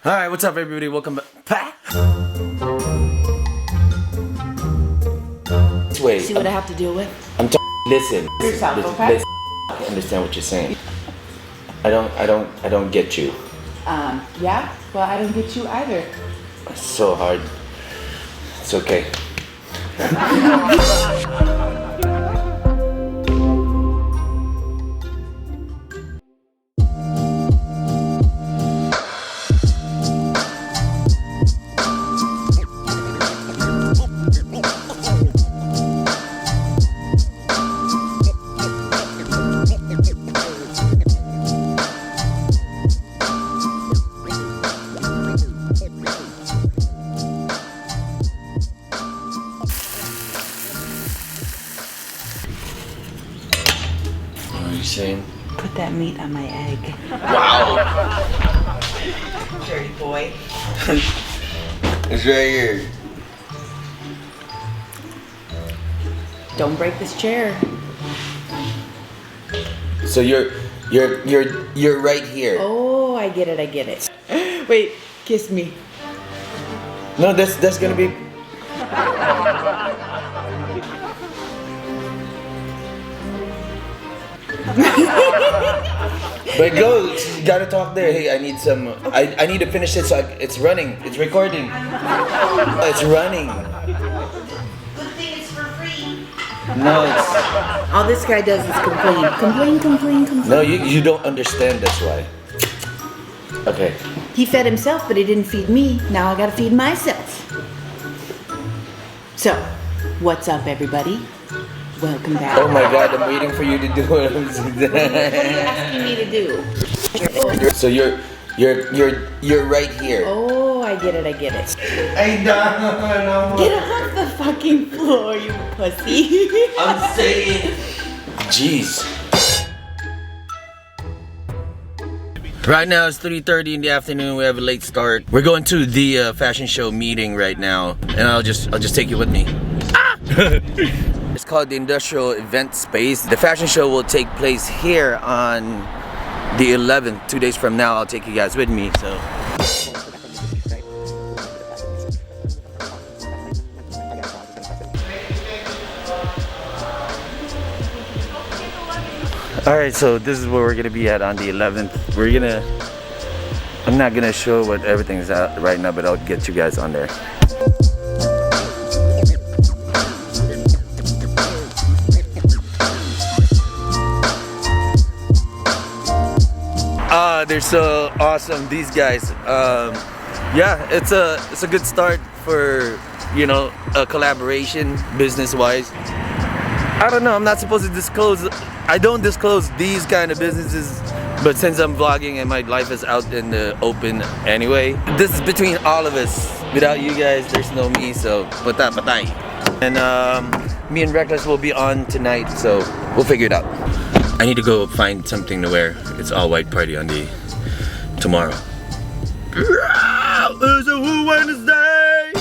Alright, what's up everybody? Welcome back. Wait. See what I have to deal with? I'm listen. Yourself, okay? Listen. I understand what you're saying. I don't get you. Yeah? Well, I don't get you either. It's so hard. It's okay. What are you saying? Put that meat on my egg. Wow! Dirty boy. It's right here. Don't break this chair. So you're right here. Oh, I get it, I get it. Wait, kiss me. No, that's gonna be. But go, you gotta talk there. Hey, I need some. I need to finish it so it's running. It's recording. It's running. Good thing it's for free. No, it's. All this guy does is complain. Complain. No, you don't understand. That's why. Okay. He fed himself, but he didn't feed me. Now I gotta feed myself. So, what's up, everybody? Welcome back. Oh my God, I'm waiting for you to do it. What are you asking me to do? So you're right here. Oh, I get it, I get it. I don't. Get off the fucking floor, you pussy. I'm saying. Jeez. Right now it's 3:30 in the afternoon. We have a late start. We're going to the fashion show meeting right now, and I'll just take you with me. Ah! It's called the Industrial Event Space. The fashion show will take place here on the 11th. 2 days from now, I'll take you guys with me. So. Alright, so this is where we're gonna be at on the 11th. I'm not gonna show what everything's at right now, but I'll get you guys on there. They're so awesome, these guys. Yeah, it's a good start for, you know, a collaboration business-wise. I don't know, I'm not supposed to disclose. I don't disclose these kind of businesses, but since I'm vlogging and my life is out in the open anyway, this is between all of us. Without you guys, there's no me, so patay. And me and Reckless will be on tonight, so we'll figure it out. I need to go find something to wear. It's all white party on the tomorrow. It's a Wednesday!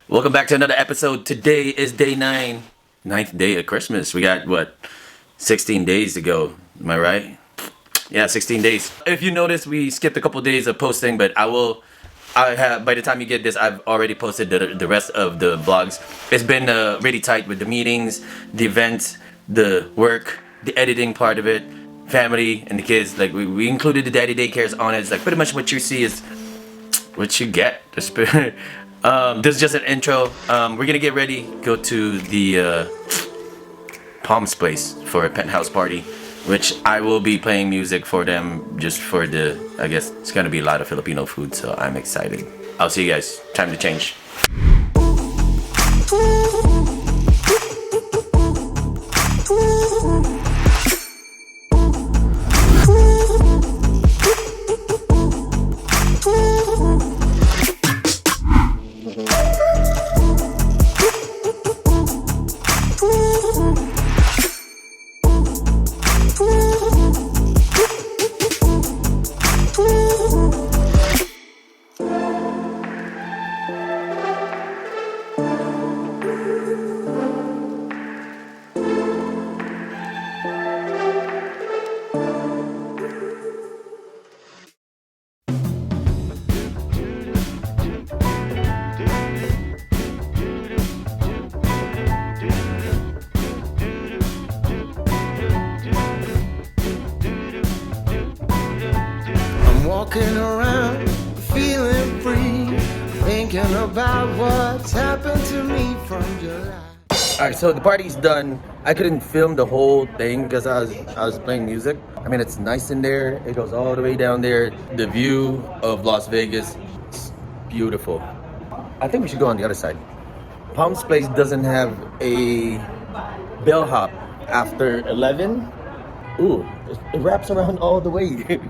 Welcome back to another episode. Today is day 9. 9th day of Christmas. We got, what, 16 days to go. Am I right? Yeah, 16 days. If you notice, we skipped a couple days of posting, but I have, by the time you get this, I've already posted the rest of the vlogs. It's been really tight with the meetings, the events, the work, the editing part of it, family, and the kids. Like, we included the daddy daycares on it. It's like pretty much what you see is what you get. This is just an intro. We're gonna get ready, go to the Palm's place for a Penthouse party, which I will be playing music for them just for the, I guess it's gonna be a lot of Filipino food, so I'm excited. I'll see you guys. Time to change. Walking around, feeling free, thinking about what's happened to me from July. Alright, so the party's done. I couldn't film the whole thing because I was playing music. I mean, it's nice in there. It goes all the way down there. The view of Las Vegas is beautiful. I think we should go on the other side. Palm's Place doesn't have a bellhop after 11. Ooh, it wraps around all the way.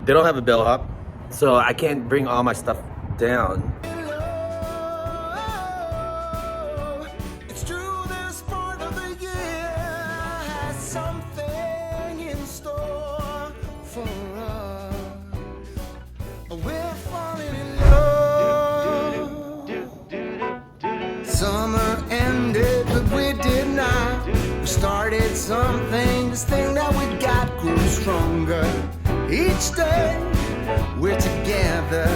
They don't have a bellhop, so I can't bring all my stuff down. It's true, this part of the year has something in store for us. We're falling in love. Summer ended, but we did not. We started something. This thing that we got grew stronger. Each day we're together.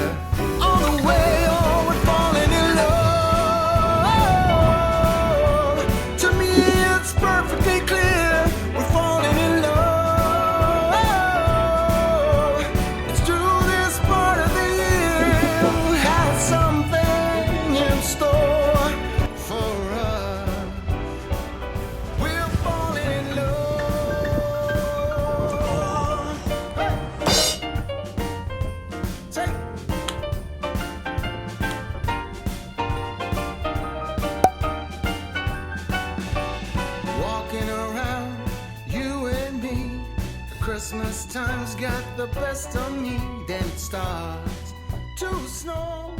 On the way, oh, we're falling in love. To me, it's perfectly clear. We're falling in love. It's true, this part of the year has something in store for us. We're falling in love. Take walking around, you and me. The Christmas time's got the best of me. Then it starts to snow.